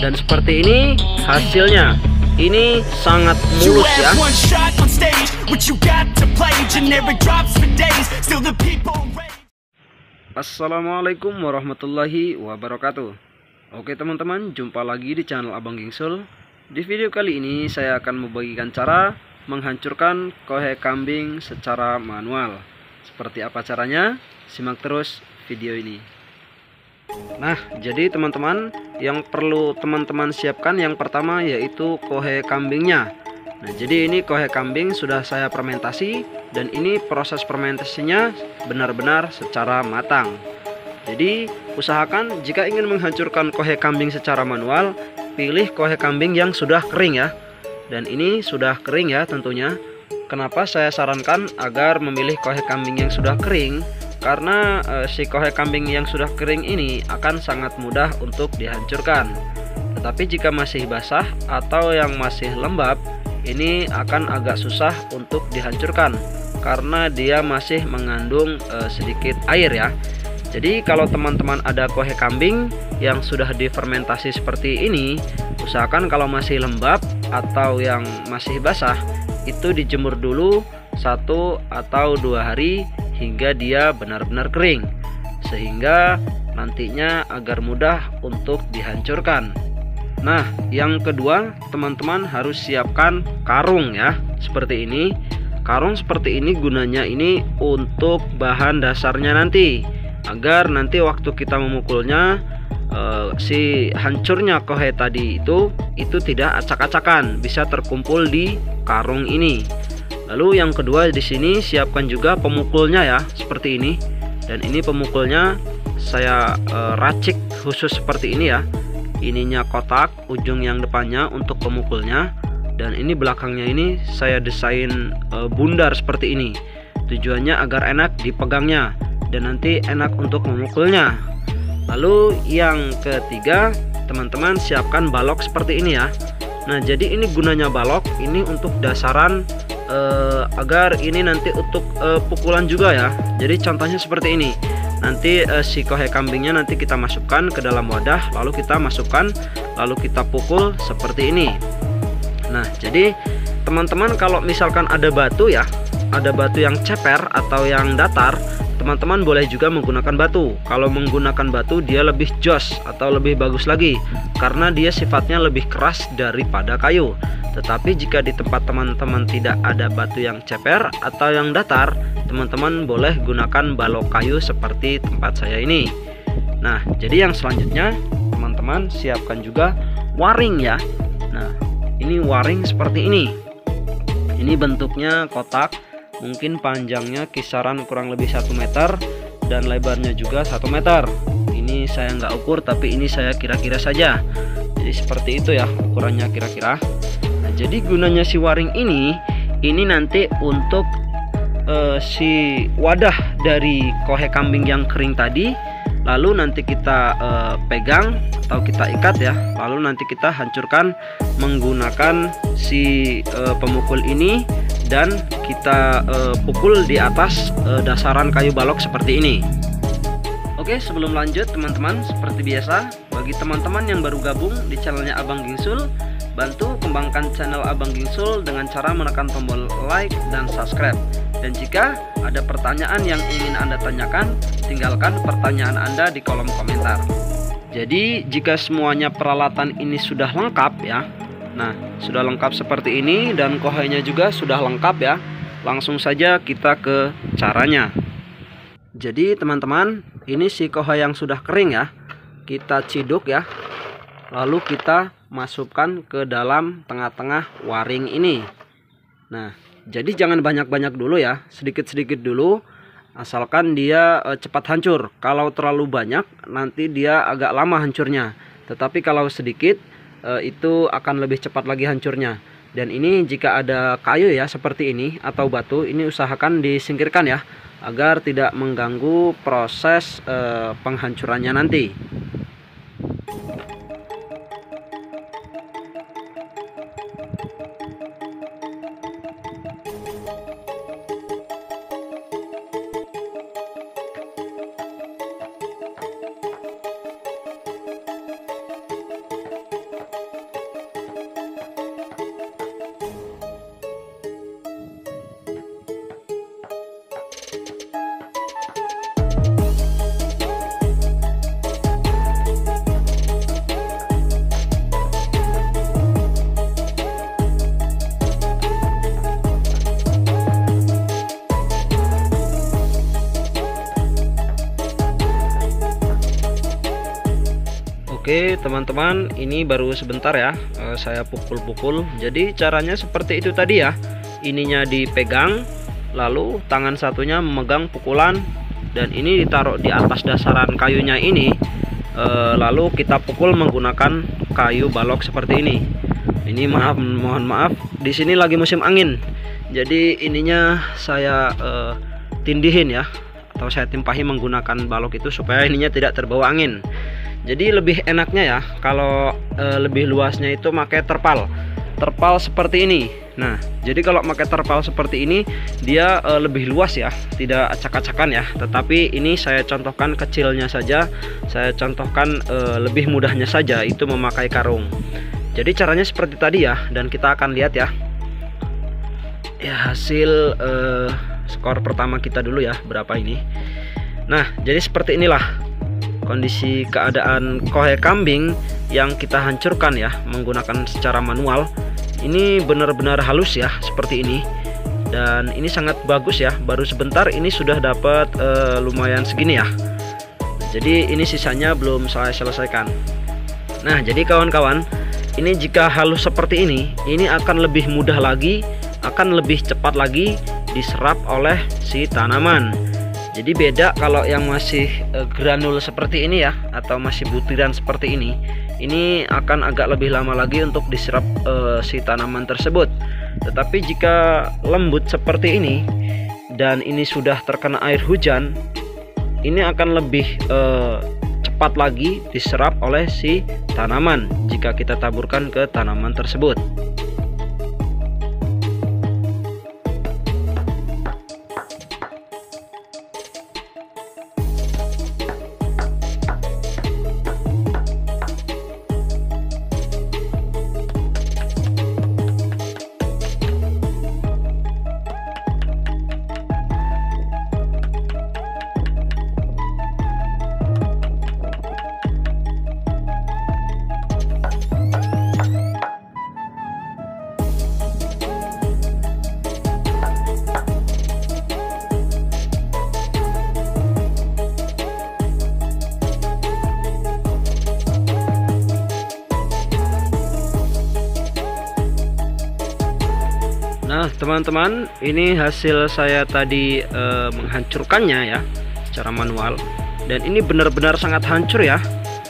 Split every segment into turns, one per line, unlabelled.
Dan seperti ini hasilnya. Ini sangat mulus ya. Assalamualaikum warahmatullahi wabarakatuh. Oke teman-teman, jumpa lagi di channel Abang Gingsul. Di video kali ini saya akan membagikan cara menghancurkan kohe kambing secara manual. Seperti apa caranya? Simak terus video ini. Nah, jadi teman-teman, yang perlu teman-teman siapkan yang pertama yaitu kohe kambingnya. Nah, jadi ini kohe kambing sudah saya fermentasi, dan ini proses fermentasinya benar-benar secara matang. Jadi usahakan jika ingin menghancurkan kohe kambing secara manual, pilih kohe kambing yang sudah kering ya. Dan ini sudah kering ya tentunya. Kenapa saya sarankan agar memilih kohe kambing yang sudah kering? Karena si kohe kambing yang sudah kering ini akan sangat mudah untuk dihancurkan. Tetapi jika masih basah atau yang masih lembab, ini akan agak susah untuk dihancurkan karena dia masih mengandung sedikit air ya. Jadi kalau teman-teman ada kohe kambing yang sudah difermentasi seperti ini, usahakan kalau masih lembab atau yang masih basah, itu dijemur dulu 1 atau 2 hari hingga dia benar-benar kering, sehingga nantinya agar mudah untuk dihancurkan. Nah, yang kedua, teman-teman harus siapkan karung ya, seperti ini. Karung seperti ini gunanya ini untuk bahan dasarnya nanti, agar nanti waktu kita memukulnya si hancurnya kohe tadi itu tidak acak-acakan, bisa terkumpul di karung ini. Lalu yang kedua di sini siapkan juga pemukulnya ya, seperti ini. Dan ini pemukulnya saya racik khusus seperti ini ya. Ininya kotak, ujung yang depannya untuk pemukulnya, dan ini belakangnya ini saya desain bundar seperti ini. Tujuannya agar enak dipegangnya dan nanti enak untuk memukulnya. Lalu yang ketiga, teman-teman siapkan balok seperti ini ya. Nah, jadi ini gunanya balok ini untuk dasaran agar ini nanti untuk pukulan juga ya. Jadi contohnya seperti ini. Nanti si kohe kambingnya nanti kita masukkan ke dalam wadah, lalu kita masukkan, lalu kita pukul seperti ini. Nah, jadi teman-teman kalau misalkan ada batu ya, ada batu yang ceper atau yang datar, teman-teman boleh juga menggunakan batu. Kalau menggunakan batu dia lebih jos atau lebih bagus lagi, karena dia sifatnya lebih keras daripada kayu. Tetapi jika di tempat teman-teman tidak ada batu yang ceper atau yang datar, teman-teman boleh gunakan balok kayu seperti tempat saya ini. Nah, jadi yang selanjutnya teman-teman siapkan juga waring ya. Nah, ini waring seperti ini. Ini bentuknya kotak, mungkin panjangnya kisaran kurang lebih 1 meter dan lebarnya juga 1 meter. Ini saya nggak ukur, tapi ini saya kira-kira saja. Jadi seperti itu ya ukurannya kira-kira. Nah, jadi gunanya si waring ini nanti untuk si wadah dari kohe kambing yang kering tadi, lalu nanti kita pegang atau kita ikat ya, lalu nanti kita hancurkan menggunakan si pemukul ini, dan kita pukul di atas dasaran kayu balok seperti ini. Oke, sebelum lanjut teman-teman, seperti biasa, bagi teman-teman yang baru gabung di channelnya Abang Gingsul, bantu kembangkan channel Abang Gingsul dengan cara menekan tombol like dan subscribe. Dan jika ada pertanyaan yang ingin Anda tanyakan, tinggalkan pertanyaan Anda di kolom komentar. Jadi jika semuanya peralatan ini sudah lengkap ya, nah sudah lengkap seperti ini, dan kohenya juga sudah lengkap ya, langsung saja kita ke caranya. Jadi teman-teman, ini si kohe yang sudah kering ya, kita ciduk ya, lalu kita masukkan ke dalam tengah-tengah waring ini. Nah, jadi jangan banyak-banyak dulu ya, sedikit-sedikit dulu, asalkan dia cepat hancur. Kalau terlalu banyak nanti dia agak lama hancurnya, tetapi kalau sedikit itu akan lebih cepat lagi hancurnya. Dan ini jika ada kayu ya seperti ini atau batu, ini usahakan disingkirkan ya, agar tidak mengganggu proses penghancurannya nanti. Oke teman-teman, ini baru sebentar ya saya pukul-pukul. Jadi caranya seperti itu tadi ya. Ininya dipegang, lalu tangan satunya memegang pukulan, dan ini ditaruh di atas dasaran kayunya ini. Lalu kita pukul menggunakan kayu balok seperti ini. Ini mohon maaf, di sini lagi musim angin. Jadi ininya saya tindihin ya, atau saya timpahi menggunakan balok itu supaya ininya tidak terbawa angin. Jadi lebih enaknya ya kalau lebih luasnya itu pakai terpal seperti ini. Nah, jadi kalau pakai terpal seperti ini dia lebih luas ya, tidak acak-acakan ya. Tetapi ini saya contohkan kecilnya saja, saya contohkan lebih mudahnya saja, itu memakai karung. Jadi caranya seperti tadi ya, dan kita akan lihat ya. Ya hasil skor pertama kita dulu ya, berapa ini. Nah, jadi seperti inilah kondisi keadaan kohe kambing yang kita hancurkan ya menggunakan secara manual. Ini benar-benar halus ya seperti ini, dan ini sangat bagus ya. Baru sebentar ini sudah dapat lumayan segini ya. Jadi ini sisanya belum saya selesaikan. Nah, jadi kawan-kawan, ini jika halus seperti ini akan lebih mudah lagi, akan lebih cepat lagi diserap oleh si tanaman. Jadi beda kalau yang masih granul seperti ini ya, atau masih butiran seperti ini akan agak lebih lama lagi untuk diserap si tanaman tersebut. Tetapi jika lembut seperti ini dan ini sudah terkena air hujan, ini akan lebih cepat lagi diserap oleh si tanaman jika kita taburkan ke tanaman tersebut. Nah teman-teman, ini hasil saya tadi menghancurkannya ya secara manual, dan ini benar-benar sangat hancur ya.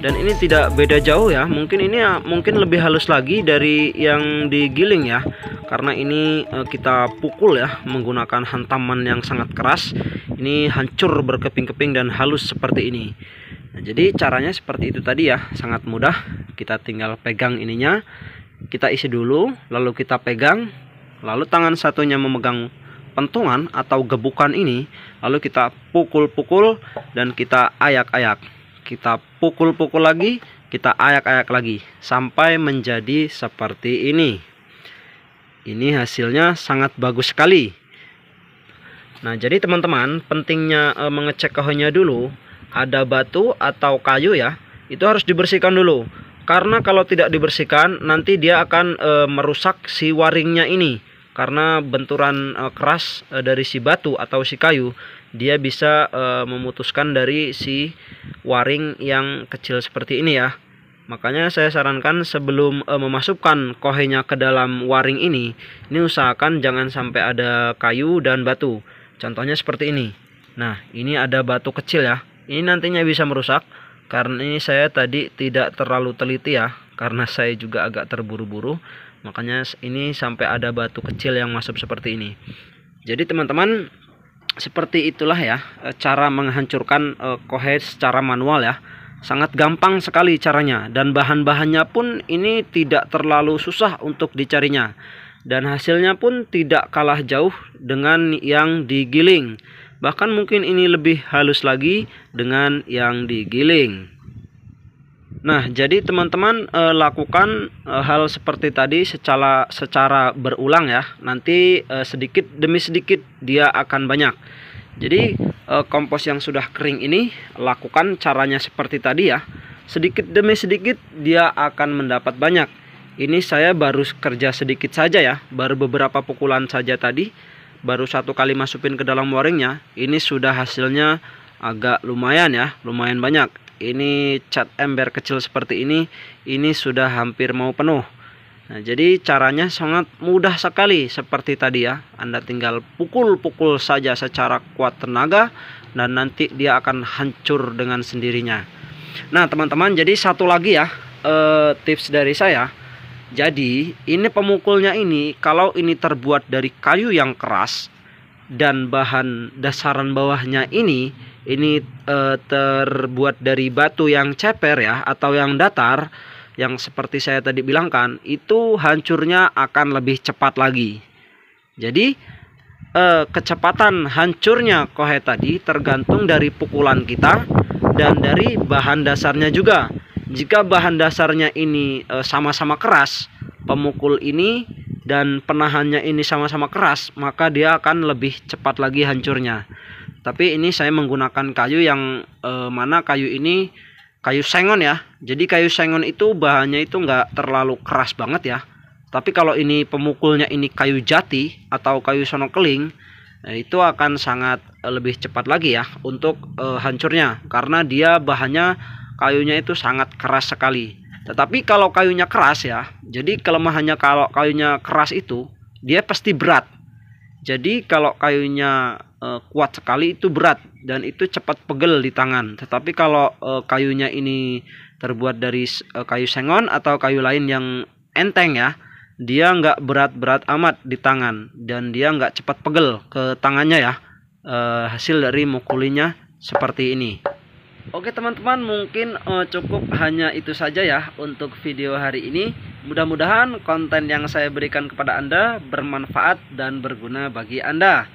Dan ini tidak beda jauh ya, mungkin ini mungkin lebih halus lagi dari yang digiling ya, karena ini kita pukul ya menggunakan hantaman yang sangat keras. Ini hancur berkeping-keping dan halus seperti ini. Nah, jadi caranya seperti itu tadi ya, sangat mudah. Kita tinggal pegang ininya, kita isi dulu, lalu kita pegang, lalu tangan satunya memegang pentungan atau gebukan ini, lalu kita pukul-pukul dan kita ayak-ayak. Kita pukul-pukul lagi, kita ayak-ayak lagi sampai menjadi seperti ini. Ini hasilnya sangat bagus sekali. Nah, jadi teman-teman, pentingnya mengecek kohenya dulu. Ada batu atau kayu ya, itu harus dibersihkan dulu. Karena kalau tidak dibersihkan, nanti dia akan merusak si waringnya ini. Karena benturan keras dari si batu atau si kayu, dia bisa memutuskan dari si waring yang kecil seperti ini ya. Makanya saya sarankan sebelum memasukkan kohenya ke dalam waring ini usahakan jangan sampai ada kayu dan batu. Contohnya seperti ini. Nah, ini ada batu kecil ya. Ini nantinya bisa merusak. Karena ini saya tadi tidak terlalu teliti ya, karena saya juga agak terburu-buru. Makanya ini sampai ada batu kecil yang masuk seperti ini. Jadi teman-teman, seperti itulah ya cara menghancurkan kohe secara manual ya. Sangat gampang sekali caranya, dan bahan-bahannya pun ini tidak terlalu susah untuk dicarinya. Dan hasilnya pun tidak kalah jauh dengan yang digiling. Bahkan mungkin ini lebih halus lagi dengan yang digiling. Nah, jadi teman-teman lakukan hal seperti tadi secara berulang ya. Nanti sedikit demi sedikit dia akan banyak. Jadi kompos yang sudah kering ini lakukan caranya seperti tadi ya. Sedikit demi sedikit dia akan mendapat banyak. Ini saya baru kerja sedikit saja ya, baru beberapa pukulan saja tadi. Baru satu kali masukin ke dalam waringnya, ini sudah hasilnya agak lumayan ya, lumayan banyak. ini cat ember kecil seperti ini sudah hampir mau penuh. Nah, jadi caranya sangat mudah sekali seperti tadi ya. Anda tinggal pukul-pukul saja secara kuat tenaga dan nanti dia akan hancur dengan sendirinya. Nah teman-teman, jadi satu lagi ya tips dari saya. Jadi ini pemukulnya ini, kalau ini terbuat dari kayu yang keras dan bahan dasaran bawahnya ini terbuat dari batu yang ceper ya, atau yang datar, yang seperti saya tadi bilangkan, itu hancurnya akan lebih cepat lagi. Jadi kecepatan hancurnya kohe tadi tergantung dari pukulan kita dan dari bahan dasarnya juga. Jika bahan dasarnya ini sama-sama keras, pemukul ini dan penahannya ini sama-sama keras, maka dia akan lebih cepat lagi hancurnya. Tapi ini saya menggunakan kayu yang mana kayu ini kayu sengon ya. Jadi kayu sengon itu bahannya itu nggak terlalu keras banget ya. Tapi kalau ini pemukulnya ini kayu jati atau kayu sono keling, itu akan sangat lebih cepat lagi ya untuk hancurnya, karena dia bahannya kayunya itu sangat keras sekali. Tetapi kalau kayunya keras ya, jadi kelemahannya kalau kayunya keras itu dia pasti berat. Jadi kalau kayunya kuat sekali itu berat dan itu cepat pegel di tangan. Tetapi kalau kayunya ini terbuat dari kayu sengon atau kayu lain yang enteng ya, dia nggak berat-berat amat di tangan dan dia nggak cepat pegel ke tangannya ya. Hasil dari mukulinya seperti ini. Oke teman-teman, mungkin cukup hanya itu saja ya untuk video hari ini. Mudah-mudahan konten yang saya berikan kepada Anda bermanfaat dan berguna bagi Anda.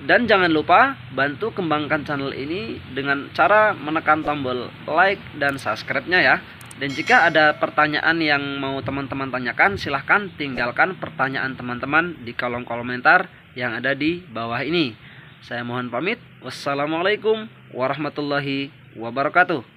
Dan jangan lupa bantu kembangkan channel ini dengan cara menekan tombol like dan subscribe-nya ya. Dan jika ada pertanyaan yang mau teman-teman tanyakan, silahkan tinggalkan pertanyaan teman-teman di kolom komentar yang ada di bawah ini. Saya mohon pamit. Wassalamualaikum warahmatullahi wabarakatuh.